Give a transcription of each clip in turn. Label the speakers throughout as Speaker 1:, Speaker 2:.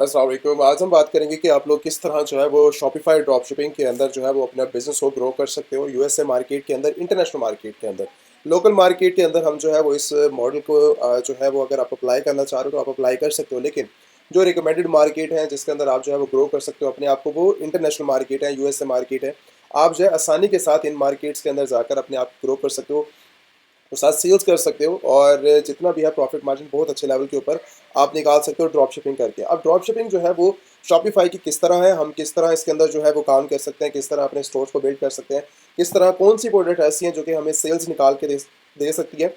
Speaker 1: अस्सलाम वालेकुम। आज हम बात करेंगे कि आप लोग किस तरह जो है वो शॉपिफाई ड्रॉप शिपिंग के अंदर जो है वो अपना बिजनेस को ग्रो कर सकते हो, यूएसए मार्केट के अंदर, इंटरनेशनल मार्केट के अंदर। लोकल मार्केट के अंदर हम जो है वो इस मॉडल को जो है वो अगर आप अप्लाई करना चाह रहे हो तो आप अप्लाई कर सकते हो, लेकिन जो रिकमेंडेड मार्केट है जिसके अंदर आप जो है वो ग्रो कर सकते हो अपने आप को, वो इंटरनेशनल मार्केट है, यूएसए मार्केट है। आप जो है आसानी के साथ इन मार्केट्स के अंदर जाकर अपने आप ग्रो कर सकते हो, तो साथ सेल्स कर सकते हो और जितना भी है प्रॉफिट मार्जिन बहुत अच्छे लेवल के ऊपर आप निकाल सकते हो ड्रॉप शिपिंग करके। अब ड्रॉप शिपिंग जो है वो शॉपिफाई की किस तरह है, हम किस तरह इसके अंदर जो है वो काम कर सकते हैं, किस तरह अपने स्टोर्स को बिल्ड कर सकते हैं, किस तरह कौन सी प्रोडक्ट ऐसी हैं जो कि हमें सेल्स निकाल के दे सकती है,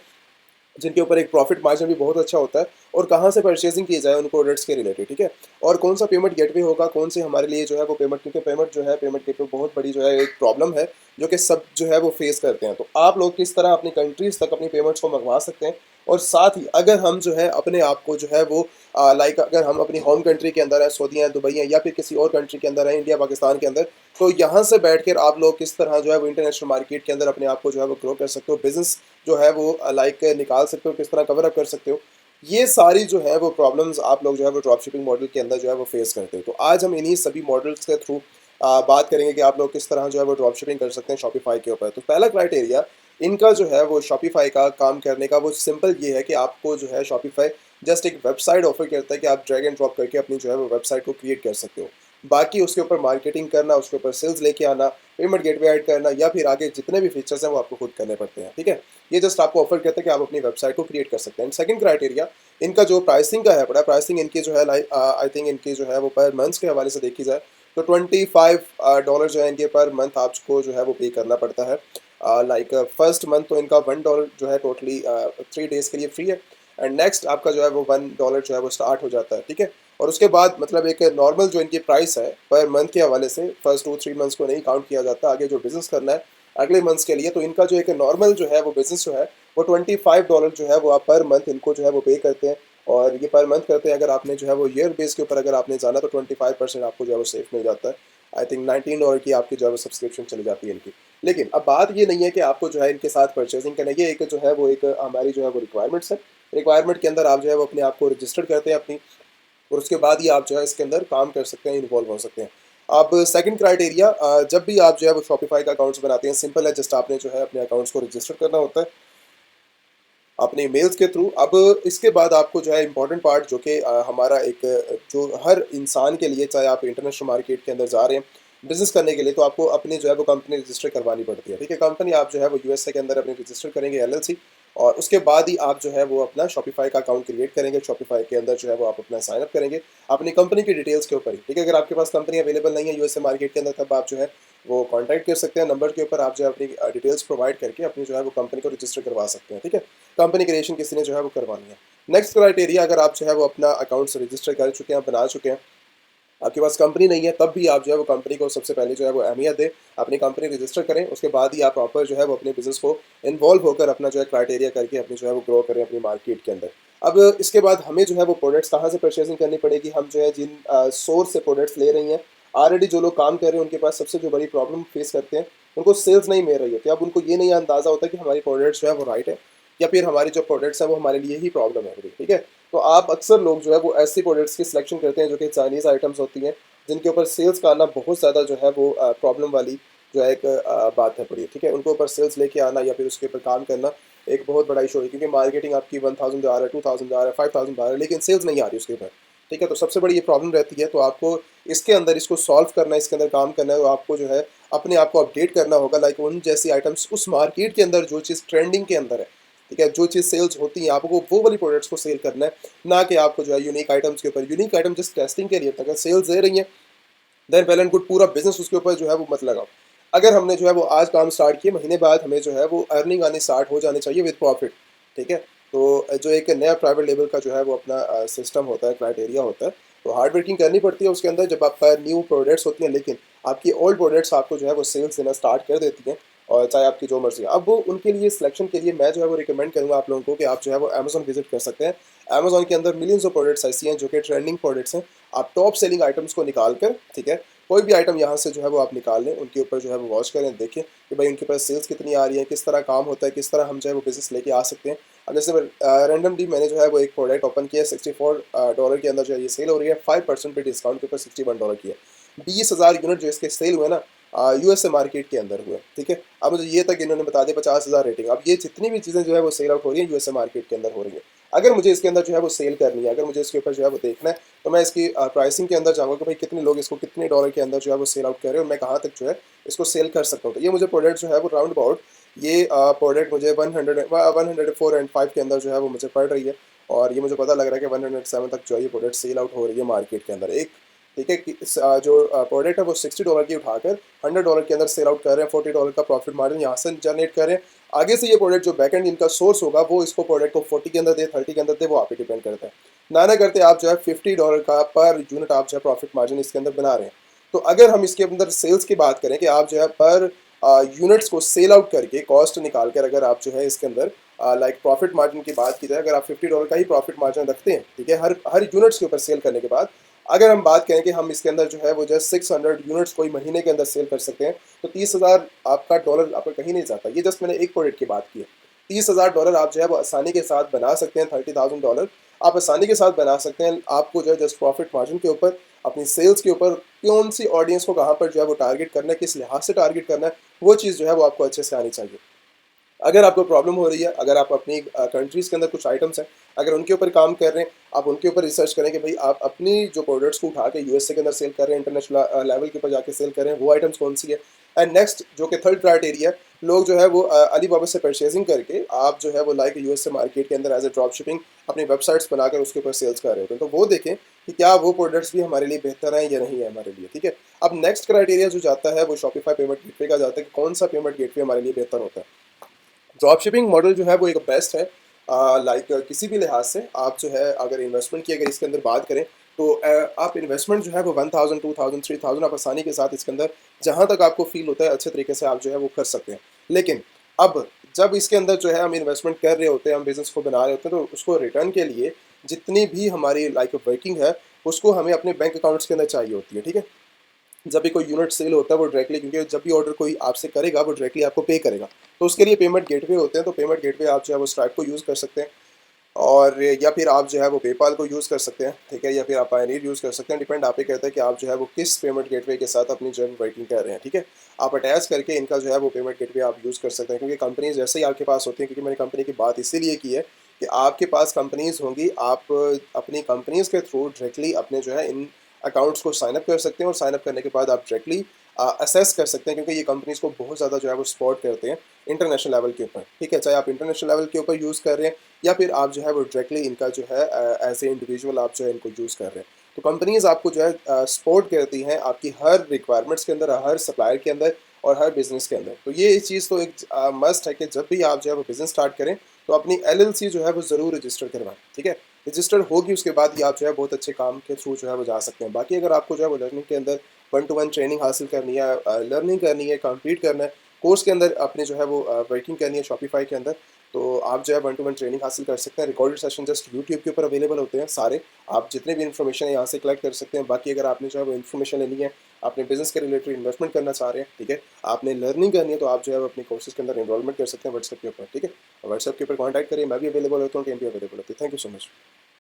Speaker 1: जिनके ऊपर एक प्रॉफिट मार्जिन भी बहुत अच्छा होता है, और कहाँ से परचेजिंग की जाए उन प्रोडक्ट्स के रिलेटेड, ठीक है। और कौन सा पेमेंट गेटवे होगा, कौन से हमारे लिए जो है वो पेमेंट, क्योंकि पेमेंट जो है पेमेंट गेटवे बहुत बड़ी जो है एक प्रॉब्लम है जो कि सब जो है वो फेस करते हैं। तो आप लोग किस तरह अपनी कंट्रीज तक अपनी पेमेंट्स को मंगवा सकते हैं, और साथ ही अगर हम जो है अपने आप को जो है वो लाइक अगर हम अपनी होम कंट्री के अंदर है, सऊदी है, दुबई है, या फिर किसी और कंट्री के अंदर है, इंडिया पाकिस्तान के अंदर, तो यहाँ से बैठ कर आप लोग किस तरह जो है वो इंटरनेशनल मार्केट के अंदर अपने आप को जो है वो ग्रो कर सकते हो, बिजनेस जो है वो लाइक निकाल सकते हो, किस तरह कवर अप कर सकते हो। ये सारी जो है वो प्रॉब्लम्स आप लोग जो है वो ड्रॉप शिपिंग मॉडल के अंदर जो है वो फेस करते हो। तो आज हम इन्हीं सभी मॉडल्स के थ्रू बात करेंगे कि आप लोग किस तरह जो है वो ड्रॉप शिपिंग कर सकते हैं शॉपिफाई के ऊपर। तो पहला क्राइटेरिया इनका जो है वो शॉपिफाई का काम करने का वो सिंपल ये है कि आपको जो है शॉपिफाई जस्ट एक वेबसाइट ऑफर करता है कि आप ड्रैग एंड ड्रॉप करके अपनी जो है वो वेबसाइट को क्रिएट कर सकते हो। बाकी उसके ऊपर मार्केटिंग करना, उसके ऊपर सेल्स लेके आना, पेमेंट गेटवे ऐड करना, या फिर आगे जितने भी फीचर्स हैं वो आपको खुद करने पड़ते हैं, ठीक है। ये जस्ट आपको ऑफर करते हैं कि आप अपनी वेबसाइट को क्रिएट कर सकते हैं। सेकंड क्राइटेरिया इनका जो प्राइसिंग का है, बड़ा प्राइसिंग इनकी जो है लाइक आई थिंक इनकी जो है वो पर मंथ्स के हवाले से देखी जाए तो $25 जो है इनके पर मंथ आपको जो है वो पे करना पड़ता है। लाइक फर्स्ट मंथ तो इनका $1 जो है टोटली 3 डेज के लिए फ्री है, एंड नेक्स्ट आपका जो है वो $1 जो है वो स्टार्ट हो जाता है, ठीक है। और उसके बाद मतलब एक नॉर्मल जो इनकी प्राइस है पर मंथ के हवाले से, फर्स्ट 2-3 मंथ्स को नहीं काउंट किया जाता, आगे जो बिजनेस करना है अगले मंथ्स के लिए, तो इनका जो एक नॉर्मल जो है वो बिजनेस जो है वो $25 जो है वो आप पर मंथ इनको जो है वो पे करते हैं। और ये पर मंथ करते हैं, अगर आपने जो है वो ईयर बेस के ऊपर अगर आपने जाना तो 25% आपको जो है वो सेफ मिल जाता है। आई थिंक $19 की आपकी जो है वो सब्सक्रिप्शन चली जाती है इनकी। लेकिन अब बात ये नहीं है कि आपको जो है इनके साथ परचेजिंग करना है, ये एक जो है वो एक हमारी जो है वो रिक्वायरमेंट्स है। रिक्वायरमेंट के अंदर आप जो है वो अपने आप को रजिस्टर करते हैं अपनी, और उसके बाद ही आप जो है इसके अंदर काम कर सकते हैं, इन्वॉल्व हो सकते हैं। अब सेकंड क्राइटेरिया, जब भी आप जो है वो शॉपिफाई का अकाउंट्स बनाते हैं, सिंपल है, जस्ट आपने जो है अपने अकाउंट्स को रजिस्टर करना होता है अपने मेल्स के थ्रू। अब इसके बाद आपको जो है इंपॉर्टेंट पार्ट जो कि हमारा एक जो हर इंसान के लिए, चाहे आप इंटरनेशनल मार्केट के अंदर जा रहे हैं बिजनेस करने के लिए, तो आपको अपनी जो है वो कंपनी रजिस्टर करवानी पड़ती है, ठीक है। कंपनी आप जो है वो यूएसए के अंदर अपनी रजिस्टर करेंगे, एलएलसी, और उसके बाद ही आप जो है वो अपना शॉपिफाई का अकाउंट क्रिएट करेंगे। शॉपिफाई के अंदर जो है वो आप अपना साइन अप करेंगे अपनी कंपनी की डिटेल्स के ऊपर ही, ठीक है। अगर आपके पास कंपनी अवेलेबल नहीं है यूएसए मार्केट के अंदर, तब आप जो है वो कॉन्टैक्ट कर सकते हैं नंबर के ऊपर, आप जो है अपनी डिटेल्स प्रोवाइड करके अपनी जो है वो कंपनी को रजिस्टर करवा सकते हैं, ठीक है। कंपनी क्रिएशन किसी ने जो है वो करवानी है। नेक्स्ट क्राइटेरिया, अगर आप जो है वो अपना अकाउंट रजिस्टर कर चुके हैं, बना चुके हैं, आपके पास कंपनी नहीं है, तब भी आप जो है वो कंपनी को सबसे पहले जो है वो अहमियत दें, अपनी कंपनी रजिस्टर करें, उसके बाद ही आप प्रॉपर जो है वो अपने बिजनेस को इन्वॉल्व होकर अपना जो है क्राइटेरिया करके अपनी जो है वो ग्रो करें अपनी मार्केट के अंदर। अब इसके बाद हमें जो है वो प्रोडक्ट्स कहाँ से परचेजिंग करनी पड़ेगी, हम जो है जिन सोर्स से प्रोडक्ट्स ले रही हैं, ऑलरेडी जो लोग काम कर रहे हैं उनके पास सबसे जो बड़ी प्रॉब्लम फेस करते हैं, उनको सेल्स नहीं मिल रही होती। अब उनको ये नहीं अंदाज़ा होता कि हमारी प्रोडक्ट्स जो है वो राइट है, या फिर हमारी जो प्रोडक्ट्स हैं वो हमारे लिए ही प्रॉब्लम है, ठीक है। तो आप अक्सर लोग जो है वो ऐसी प्रोडक्ट्स की सिलेक्शन करते हैं जो कि चाइनीज़ आइटम्स होती हैं, जिनके ऊपर सेल्स का आना बहुत ज़्यादा जो है वो प्रॉब्लम वाली जो है एक बात है पड़ी, ठीक है। उनके ऊपर सेल्स लेके आना या फिर उसके ऊपर काम करना एक बहुत बड़ा इशू है, क्योंकि मार्केटिंग आपकी 1000 आ रहा है, 2000 आ रहा है, 5000 आ रहा है, लेकिन सेल्स नहीं आ रही उसके ऊपर, ठीक है। तो सबसे बड़ी ये प्रॉब्लम रहती है। तो आपको इसके अंदर इसको सॉल्व करना है, इसके अंदर काम करना है, तो आपको जो है अपने आप को अपडेट करना होगा, लाइक उन जैसी आइटम्स उस मार्केट के अंदर जो चीज़ ट्रेंडिंग के अंदर है, ठीक है, जो चीज़ सेल्स होती है, आपको वो वाली प्रोडक्ट्स को सेल करना है, ना कि आपको जो है यूनिक आइटम्स के ऊपर। यूनिक आइटम जस्ट टेस्टिंग के लिए, अगर सेल्स दे रही हैं देन वेल एंड गुड, पूरा बिजनेस उसके ऊपर जो है वो मत लगाओ। अगर हमने जो है वो आज काम स्टार्ट किया, महीने बाद हमें जो है वो अर्निंग आनी स्टार्ट हो जानी चाहिए विद प्रॉफिट, ठीक है। तो जो एक नया प्राइवेट लेवल का जो है वो अपना सिस्टम होता है, क्राइटेरिया होता है, तो हार्ड वर्किंग करनी पड़ती है उसके अंदर जब आपका न्यू प्रोडक्ट्स होती हैं, लेकिन आपकी ओल्ड प्रोडक्ट्स आपको जो है वो सेल्स देना स्टार्ट कर देती हैं, और चाहे आपकी जो मर्जी है। अब वो उनके लिए सिलेक्शन के लिए मैं जो है वो रिकमेंड करूँगा आप लोगों को कि आप जो है वो अमेजोन विजिट कर सकते हैं। अमेजोन के अंदर मिलियंस ऑफ प्रोडक्ट्स ऐसी हैं जो कि ट्रेंडिंग प्रोडक्ट्स हैं। आप टॉप सेलिंग आइटम्स को निकाल कर, ठीक है, कोई भी आइटम यहाँ से जो है वो आप निकाल लें, उनके ऊपर जो है वो वॉच करें, देखें कि भाई उनके पास सेल्स कितनी आ रही है, किस तरह काम होता है, किस तरह हम जो है वो बिजनेस लेके आ सकते हैं। अब जैसे रैंडमली मैंने जो है वो एक प्रोडक्ट ओपन किया, $64 के अंदर जो है ये सेल हो रही है, 5% पे डिस्काउंट के ऊपर $61 की है। 20,000 यूनिट जो इसके सेल हुए ना यूएसए मार्केट के अंदर हुए, ठीक है। अब मुझे ये तक इन्होंने बता दिया 50,000 रेटिंग। अब ये जितनी भी चीज़ें जो है वो सेल आउट हो रही है यूएसए मार्केट के अंदर हो रही है। अगर मुझे इसके अंदर जो है वो सेल करनी है, अगर मुझे इसके ऊपर जो है वो देखना है, तो मैं इसकी प्राइसिंग के अंदर जाऊँगा कि भाई कितने लोग इसको कितने डॉलर के अंदर जो है वो सेल आउट कर रहे हैं और मैं कहाँ तक जो है इसको सेल कर सकता हूँ। तो ये मुझे प्रोडक्ट जो है वो राउंड अबाउट ये प्रोडक्ट मुझे 104 एंड 5 के अंदर जो है वो मुझे पड़ रही है। और ये मुझे पता लग रहा है कि 107 तक जो है ये प्रोडक्ट सेल आउट हो रही है मार्केट के अंदर। एक ठीक है कि जो प्रोडक्ट है वो $60 की उठाकर $100 के अंदर सेल आउट कर रहे हैं, $40 का प्रॉफिट मार्जिन यहाँ से जनरेट कर रहे हैं। आगे से ये प्रोडक्ट जो बैक एंड इनका सोर्स होगा वो इसको प्रोडक्ट को 40 के अंदर दे, 30 के अंदर दे, वो आप पे डिपेंड करता है। ना करते आप जो है $50 का पर यूनिट आप जो है प्रॉफिट मार्जिन इसके अंदर बना रहे हैं। तो अगर हम इसके अंदर सेल्स की बात करें कि आप जो है पर यूनिट्स को सेल आउट करके कॉस्ट निकाल कर अगर आप जो है इसके अंदर लाइक प्रॉफिट मार्जिन की बात की जाए, अगर आप $50 का ही प्रॉफिट मार्जिन रखते हैं, ठीक है, हर यूनिट्स के ऊपर सेल करने के बाद अगर हम बात करें कि हम इसके अंदर जो है वो जस्ट 600 यूनिट्स कोई महीने के अंदर सेल कर सकते हैं, तो 30,000 आपका डॉलर आपका कहीं नहीं जाता। ये जस्ट मैंने एक प्रोडक्ट की बात की है। $30,000 आप जो है वो आसानी के साथ बना सकते हैं। $30,000 आप आसानी के साथ बना सकते हैं। आपको जो है जस्ट प्रॉफिट मार्जिन के ऊपर, अपनी सेल्स के ऊपर, कौन सी ऑडियंस को कहाँ पर जो है वो टारगेट करना है, किस लिहाज से टारगेट करना है, वो चीज़ जो है वो आपको अच्छे से आनी चाहिए। अगर आपको प्रॉब्लम हो रही है, अगर आप अपनी कंट्रीज़ के अंदर कुछ आइटम्स हैं, अगर उनके ऊपर काम कर रहे हैं, आप उनके ऊपर रिसर्च करें कि भाई आप अपनी जो प्रोडक्ट्स को उठा के यूएसए के अंदर सेल कर रहे हैं, इंटरनेशनल लेवल के ऊपर जाके सेल कर रहे हैं, वो आइटम्स कौन सी है। एंड नेक्स्ट जो कि थर्ड क्राइटेरिया है, लोग जो है वो अलीबाबा से परचेजिंग करके आप जो है वो लाइक यूएसए मार्केट के अंदर एज ए ड्रॉप शिपिंग अपनी वेबसाइट्स बनाकर उसके ऊपर सेल्स कर रहे होते हैं, तो वो देखें कि क्या वो प्रोडक्ट्स भी हमारे लिए बेहतर हैं या नहीं है हमारे लिए, ठीक है। अब नेक्स्ट क्राइटेरिया जो जाता है वो शॉपिफाई पेमेंट गेटवे का जाता है कि कौन सा पेमेंट गेटवे हमारे लिए बेहतर होता है। ड्रॉप शिपिंग मॉडल जो है वो एक बेस्ट है लाइक किसी भी लिहाज से। आप जो है अगर इन्वेस्टमेंट की अगर इसके अंदर बात करें, तो आप इन्वेस्टमेंट जो है वो 1000 2000 3000 आप आसानी के साथ इसके अंदर जहाँ तक आपको फील होता है अच्छे तरीके से आप जो है वो कर सकते हैं। लेकिन अब जब इसके अंदर जो है हम इन्वेस्टमेंट कर रहे होते हैं, हम बिज़नेस को बना रहे होते हैं, तो उसको रिटर्न के लिए जितनी भी हमारी लाइक वर्किंग है उसको हमें अपने बैंक अकाउंट्स के अंदर चाहिए होती है, ठीक है। जब भी कोई यूनिट सेल होता है वो डायरेक्टली, क्योंकि जब भी ऑर्डर कोई आपसे करेगा वो डायरेक्टली आपको पे करेगा, तो उसके लिए पेमेंट गेटवे होते हैं। तो पेमेंट गेटवे आप जो है वो स्ट्राइप को यूज़ कर सकते हैं, और या फिर आप जो है वो पेपाल को यूज़ कर सकते हैं, ठीक है, या फिर आप पायनीर यूज़ कर सकते हैं। डिपेंड आप पे करता है कि आप जो है वो किस पेमेंट गेटवे के साथ अपनी जो है वर्किंग कर रहे हैं, ठीक है। आप अटैच करके इनका जो है वो पेमेंट गेटवे आप यूज़ कर सकते हैं, क्योंकि कंपनीज जैसे ही आपके पास होती हैं, क्योंकि मैंने कंपनी की बात इसीलिए की है कि आपके पास कंपनीज होंगी, आप अपनी कंपनीज के थ्रू डायरेक्टली अपने जो है इन अकाउंट्स को साइनअप कर सकते हैं, और साइनअप करने के बाद आप डायरेक्टली असेस कर सकते हैं, क्योंकि ये कंपनीज को बहुत ज़्यादा जो है वो सपोर्ट करते हैं इंटरनेशनल लेवल के ऊपर, ठीक है। चाहे आप इंटरनेशनल लेवल के ऊपर यूज़ कर रहे हैं या फिर आप जो है वो डायरेक्टली इनका जो है एज ए इंडिविजुअल आप जो है इनको यूज़ कर रहे हैं, तो कंपनीज आपको जो है सपोर्ट करती हैं आपकी हर रिक्वायरमेंट्स के अंदर, हर सप्लायर के अंदर और हर बिज़नेस के अंदर। तो ये चीज़ तो एक मस्ट है कि जब भी आप जो है वो बिज़नेस स्टार्ट करें तो अपनी एलएलसी जो है वो ज़रूर रजिस्टर करवाएं, ठीक है। रजिस्टर होगी उसके बाद ही आप जो है बहुत अच्छे काम के थ्रू जो है वो जा सकते हैं। बाकी अगर आपको जो है वो लर्निंग के अंदर 1-to-1 ट्रेनिंग हासिल करनी है, लर्निंग करनी है, कंप्लीट करना है, कोर्स के अंदर अपने जो है वो वर्किंग करनी है शॉपिफाई के अंदर, तो आप जो है 1-to-1 ट्रेनिंग हासिल कर सकते हैं। रिकॉर्डेड सेशन जस्ट यूट्यूब के ऊपर अवेलेबल होते हैं सारे, आप जितने भी इन्फॉर्मेशन है यहाँ से कलेक्ट कर सकते हैं। बाकी अगर आपने जो है वो इन्फॉर्मेशन लेनी है, अपने बिजनेस के रिलेटेड इन्वेस्टमेंट करना चाह रहे हैं, ठीक है, आपने लर्निंग करनी है, तो आप जो है वो अपने कोर्सेज के अंदर एनरोलमेंट कर सकते हैं व्हाट्सएप के ऊपर, ठीक है। व्हाट्सएप के ऊपर कॉन्टैक्ट करिए, मैं भी अवेलेबल होता हूँ, टीम भी अवेलेबल होती है। Thank you so much.